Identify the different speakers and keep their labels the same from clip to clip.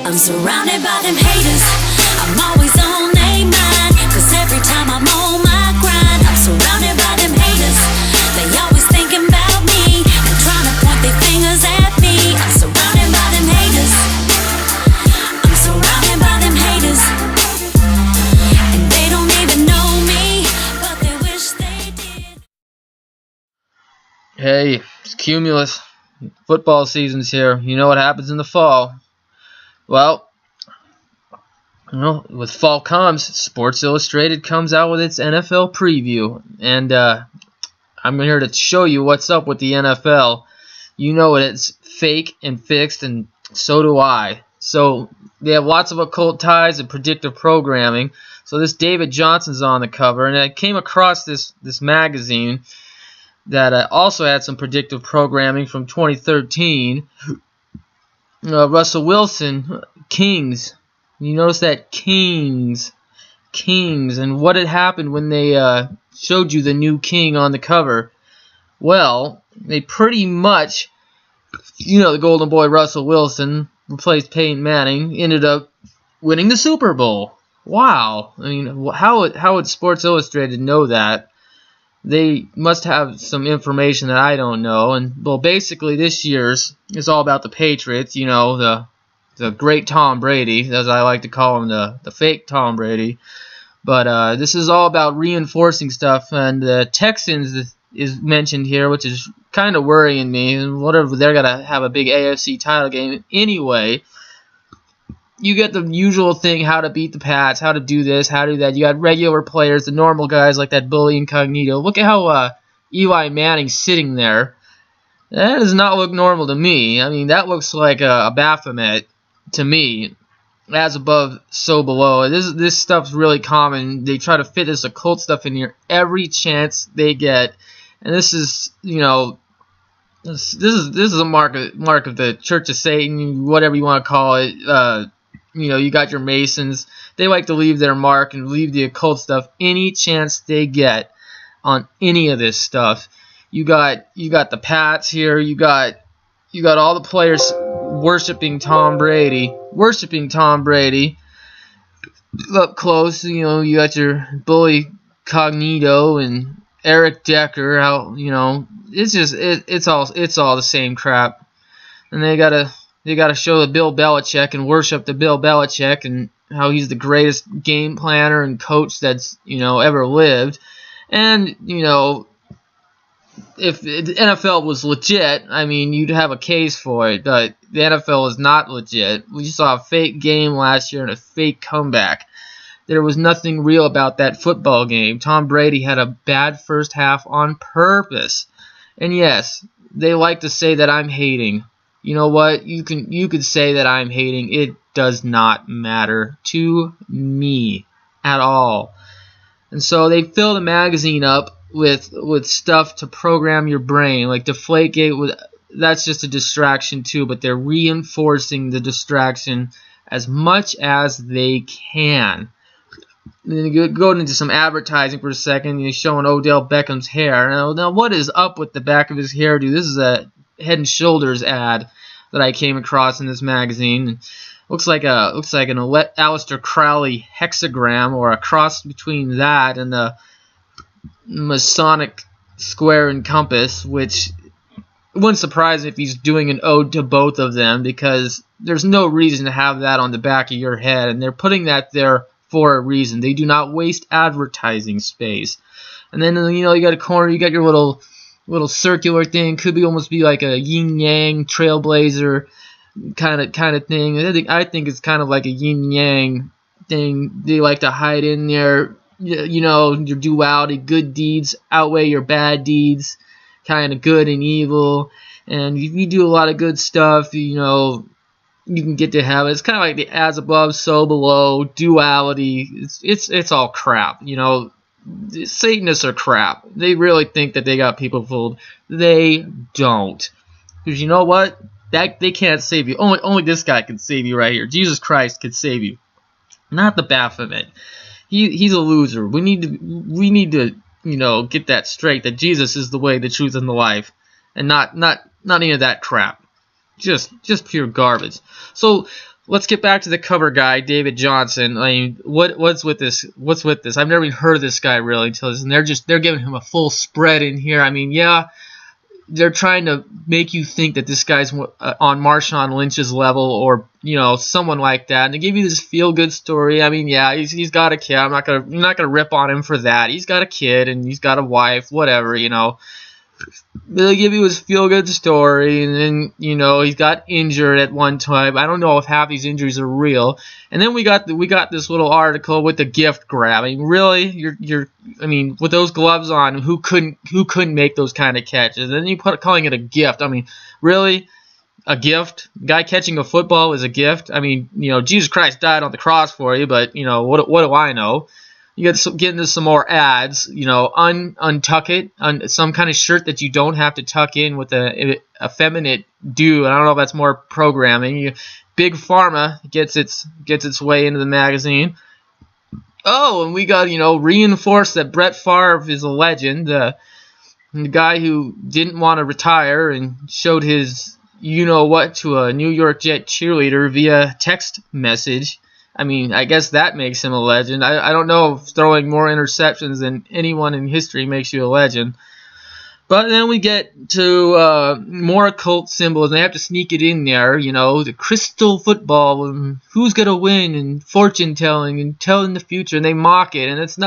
Speaker 1: I'm surrounded by them haters. I'm always on their mind, 'cause every time I'm on my grind, I'm surrounded by them haters. They always thinking about me and trying to point their fingers at me. I'm surrounded by them haters. I'm surrounded by them haters. And they don't even know me, but they wish they did.
Speaker 2: Hey, it's Cumulus. Football season's here. You know what happens in the fall. Well, with fall comes, Sports Illustrated comes out with its NFL preview. And I'm here to show you what's up with the NFL. You know it's fake and fixed, and so do I. So they have lots of occult ties and predictive programming. So this David Johnson's on the cover, and I came across this magazine that also had some predictive programming from 2013. Russell Wilson, Kings. You notice that Kings, and what had happened when they showed you the new king on the cover. Well, they pretty much, the golden boy Russell Wilson replaced Peyton Manning, ended up winning the Super Bowl. Wow. I mean, how would Sports Illustrated know that? They must have some information that I don't know. And, well, basically this year's is all about the Patriots, the great Tom Brady, as I like to call him, the fake Tom Brady. But this is all about reinforcing stuff, and the Texans is mentioned here, which is kind of worrying me. And whatever, they're going to have a big AFC title game anyway. You get the usual thing, how to beat the Pats, how to do this, how to do that. You got regular players, the normal guys like that bully incognito. Look at how Eli Manning's sitting there. That does not look normal to me. I mean, that looks like a Baphomet to me. As above, so below. This stuff's really common. They try to fit this occult stuff in here every chance they get. And this is, this is a mark of the Church of Satan, whatever you want to call it. You got your Masons. They like to leave their mark and leave the occult stuff any chance they get on any of this stuff. You got the Pats here. You got all the players worshiping Tom Brady up close. You got your bully Cognito and Eric Decker. It's just it's all the same crap. And they gotta show the Bill Belichick and worship the Bill Belichick and how he's the greatest game planner and coach that's ever lived. And if the NFL was legit, I mean, you'd have a case for it. But the NFL is not legit. We saw a fake game last year and a fake comeback. There was nothing real about that football game. Tom Brady had a bad first half on purpose. And yes, they like to say that I'm hating. You know what? You could say that I'm hating. It does not matter to me at all. And so they fill the magazine up with stuff to program your brain, like Deflategate. That's just a distraction too, but they're reinforcing the distraction as much as they can. And then you go into some advertising for a second. You're showing Odell Beckham's hair. Now what is up with the back of his hairdo? This is a Head and Shoulders ad that I came across in this magazine. Looks like an Aleister Crowley hexagram, or a cross between that and the Masonic square and compass, which wouldn't surprise me if he's doing an ode to both of them, because there's no reason to have that on the back of your head, and they're putting that there for a reason. They do not waste advertising space. And then you got a corner, you got your little circular thing, could almost be like a yin yang trailblazer kind of thing. I think it's kind of like a yin yang thing. They like to hide in there. Your duality, good deeds outweigh your bad deeds, kind of good and evil. And if you do a lot of good stuff, you can get to heaven. It's kind of like the as above, so below, duality. It's all crap. Satanists are crap. They really think that they got people fooled. They don't. Because you know what? They can't save you. Only this guy can save you right here. Jesus Christ can save you. Not the Baphomet. He's a loser. We need to get that straight, that Jesus is the way, the truth, and the life, and not any of that crap. Just pure garbage. So let's get back to the cover guy, David Johnson. I mean, what's with this? What's with this? I've never even heard of this guy really until this, and they're giving him a full spread in here. I mean, yeah, they're trying to make you think that this guy's on Marshawn Lynch's level, or someone like that, and they give you this feel-good story. I mean, yeah, he's got a kid. I'm not gonna rip on him for that. He's got a kid and he's got a wife, whatever. They give you his feel-good story, and then he's got injured at one time. I don't know if half these injuries are real. And then we got this little article with the gift grab. I mean, really, I mean, with those gloves on, who couldn't make those kind of catches? And then you calling it a gift. I mean, really, a gift? Guy catching a football is a gift? I mean, Jesus Christ died on the cross for you, but what do I know? You get into some more ads, untuck it, some kind of shirt that you don't have to tuck in with a effeminate dude. I don't know if that's more programming. Big Pharma gets its way into the magazine. Oh, and we got, reinforced that Brett Favre is a legend. The guy who didn't want to retire and showed his you-know-what to a New York Jet cheerleader via text message. I mean, I guess that makes him a legend. I don't know if throwing more interceptions than anyone in history makes you a legend. But then we get to more occult symbols, and they have to sneak it in there, the crystal football, and who's going to win, and fortune-telling, and telling the future, and they mock it. And it's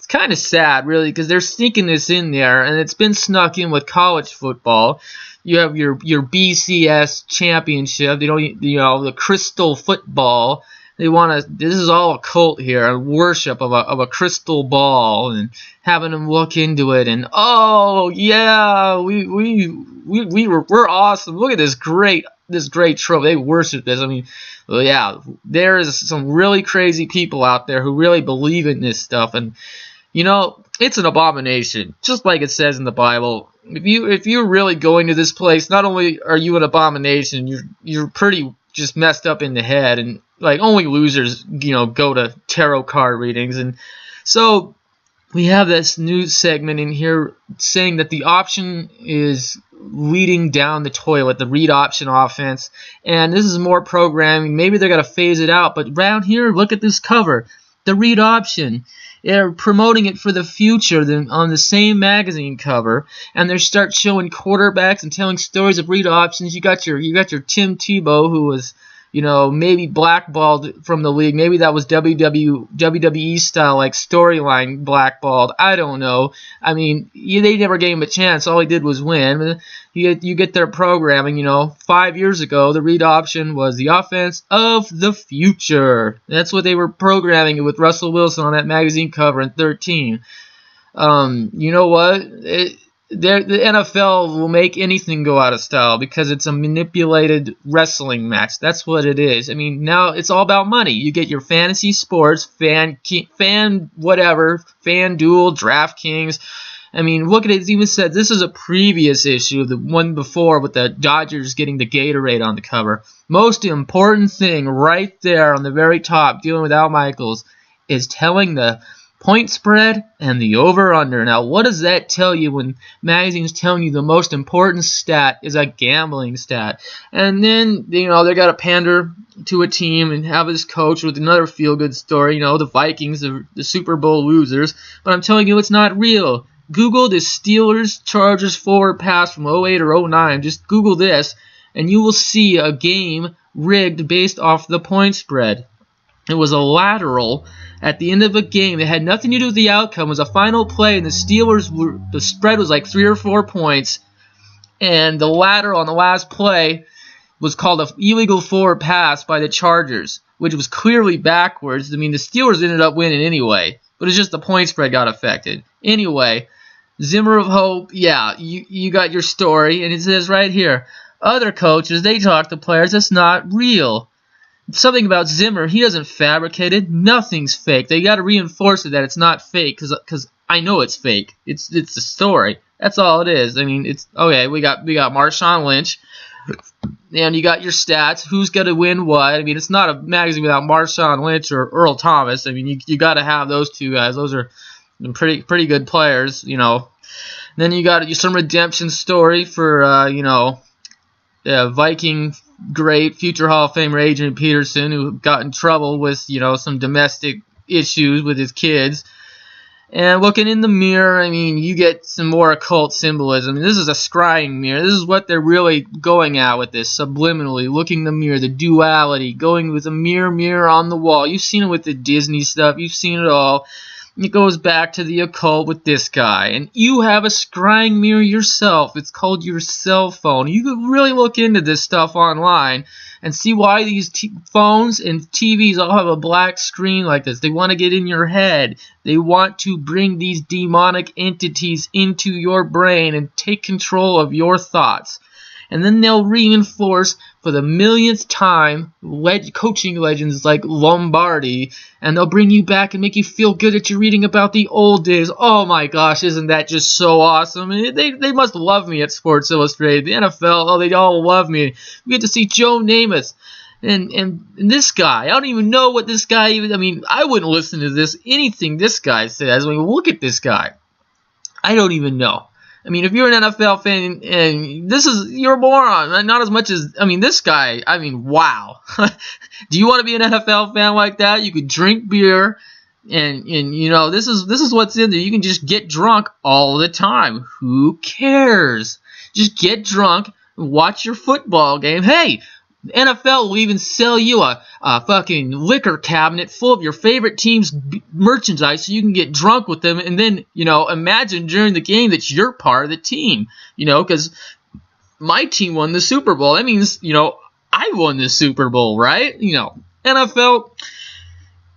Speaker 2: kind of sad, really, because they're sneaking this in there, and it's been snuck in with college football. You have your BCS championship, the crystal football. They want to. This is all a cult here, a worship of a crystal ball, and having them look into it, and oh yeah, we're awesome. Look at this great trophy. They worship this. I mean, well, yeah, there is some really crazy people out there who really believe in this stuff, and it's an abomination, just like it says in the Bible. If you're really going to this place, not only are you an abomination, you're pretty just messed up in the head, and like only losers go to tarot card readings. And so we have this news segment in here saying that the option is leading down the toilet, the read option offense, and this is more programming. Maybe they're going to phase it out, but around here, look at this cover, the read option. They're promoting it for the future on the same magazine cover, and they start showing quarterbacks and telling stories of read options. You got your Tim Tebow, who was maybe blackballed from the league. Maybe that was WWE style, like storyline blackballed. I don't know. I mean, they never gave him a chance. All he did was win. You get their programming. 5 years ago, the read option was the offense of the future. That's what they were programming with Russell Wilson on that magazine cover in 2013. You know what? The NFL will make anything go out of style because it's a manipulated wrestling match. That's what it is. I mean, now it's all about money. You get your fantasy sports, fan whatever, FanDuel, DraftKings. I mean, look at it. It even said this is a previous issue, the one before with the Dodgers getting the Gatorade on the cover. Most important thing right there on the very top, dealing with Al Michaels, is telling the point spread and the over-under. Now, what does that tell you when magazines telling you the most important stat is a gambling stat? And then, they got to pander to a team and have this coach with another feel-good story, the Vikings, the Super Bowl losers. But I'm telling you, it's not real. Google the Steelers-Chargers forward pass from 08 or 09. Just Google this, and you will see a game rigged based off the point spread. It was a lateral at the end of a game. It had nothing to do with the outcome. It was a final play, and the spread was like 3 or 4 points, and the lateral on the last play was called an illegal forward pass by the Chargers, which was clearly backwards. I mean, the Steelers ended up winning anyway, but it's just the point spread got affected. Anyway, Zimmer of Hope, yeah, you got your story, and it says right here, other coaches, they talk to players, that's not real. Something about Zimmer, he doesn't fabricate it. Nothing's fake. They got to reinforce it that it's not fake, because I know it's fake. It's the story. That's all it is. I mean, it's okay. We got Marshawn Lynch, and you got your stats. Who's gonna win what? I mean, it's not a magazine without Marshawn Lynch or Earl Thomas. I mean, you got to have those two guys. Those are pretty good players, Then you got some redemption story for Viking great future Hall of Famer Adrian Peterson, who got in trouble with, some domestic issues with his kids. And looking in the mirror, I mean, you get some more occult symbolism. This is a scrying mirror. This is what they're really going at with this, subliminally, looking in the mirror, the duality, going with a mirror on the wall. You've seen it with the Disney stuff. You've seen it all. It goes back to the occult with this guy. And you have a scrying mirror yourself. It's called your cell phone. You could really look into this stuff online and see why these phones and TVs all have a black screen like this. They want to get in your head. They want to bring these demonic entities into your brain and take control of your thoughts. And then they'll reinforce for the millionth time coaching legends like Lombardi, and they'll bring you back and make you feel good that you're reading about the old days. Oh my gosh, isn't that just so awesome? They must love me at Sports Illustrated. The NFL, oh, they all love me. We get to see Joe Namath. And this guy, I don't even know what this guy even, I wouldn't listen to anything this guy says. Look at this guy. I don't even know. If you're an NFL fan, and you're a moron. Not as much as, this guy, wow. Do you want to be an NFL fan like that? You could drink beer, and this is what's in there. You can just get drunk all the time. Who cares? Just get drunk and watch your football game. Hey, the NFL will even sell you a fucking liquor cabinet full of your favorite team's merchandise so you can get drunk with them, and then, imagine during the game that you're part of the team, because my team won the Super Bowl. That means, I won the Super Bowl, right? NFL,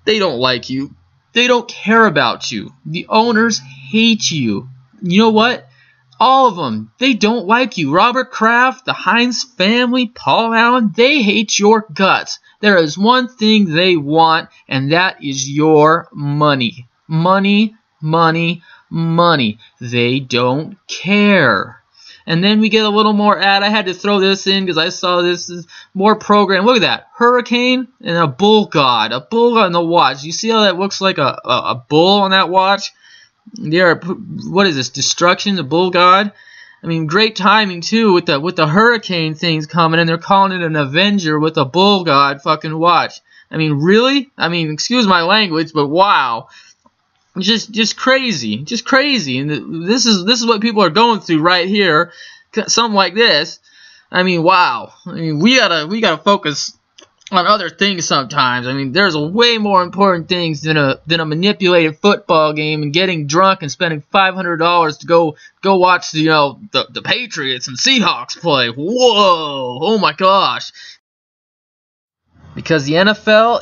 Speaker 2: they don't like you. They don't care about you. The owners hate you. You know what? All of them, they don't like you. Robert Kraft, the Heinz family, Paul Allen, they hate your guts. There is one thing they want, and that is your money. Money, money, money. They don't care. And then we get a little more ad. I had to throw this in because I saw this is more program. Look at that. Hurricane and a bull god. A bull on the watch. You see how that looks like a bull on that watch? What is this? Destruction, the bull god? Great timing too with the hurricane things coming, and they're calling it an Avenger with a bull god fucking watch. Really? Excuse my language, but wow. Just crazy. Just crazy. And this is what people are going through right here. Something like this. Wow. We gotta focus on other things sometimes. There's way more important things than a manipulated football game and getting drunk and spending $500 to go watch the Patriots and Seahawks play. Whoa! Oh my gosh! Because the NFL,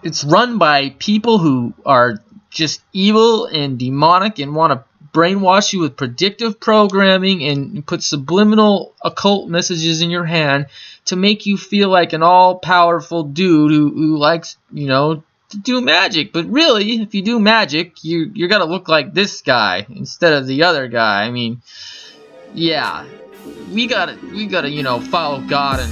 Speaker 2: it's run by people who are just evil and demonic and want to brainwash you with predictive programming and put subliminal occult messages in your hand to make you feel like an all-powerful dude who likes, to do magic. But really, if you do magic, you're gonna look like this guy instead of the other guy. Yeah, we gotta follow God and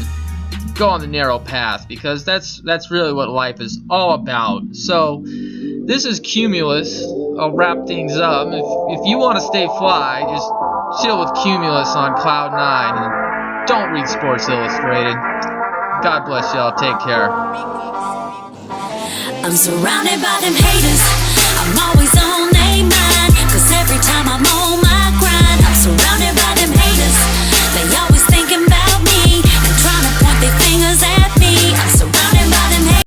Speaker 2: go on the narrow path, because that's really what life is all about. So this is Cumulus. I'll wrap things up. If you want to stay fly, just chill with Cumulus on Cloud 9 and don't read Sports Illustrated. God bless y'all. Take care.
Speaker 1: I'm surrounded by them haters. I'm always on their mind, 'cause every time I'm on my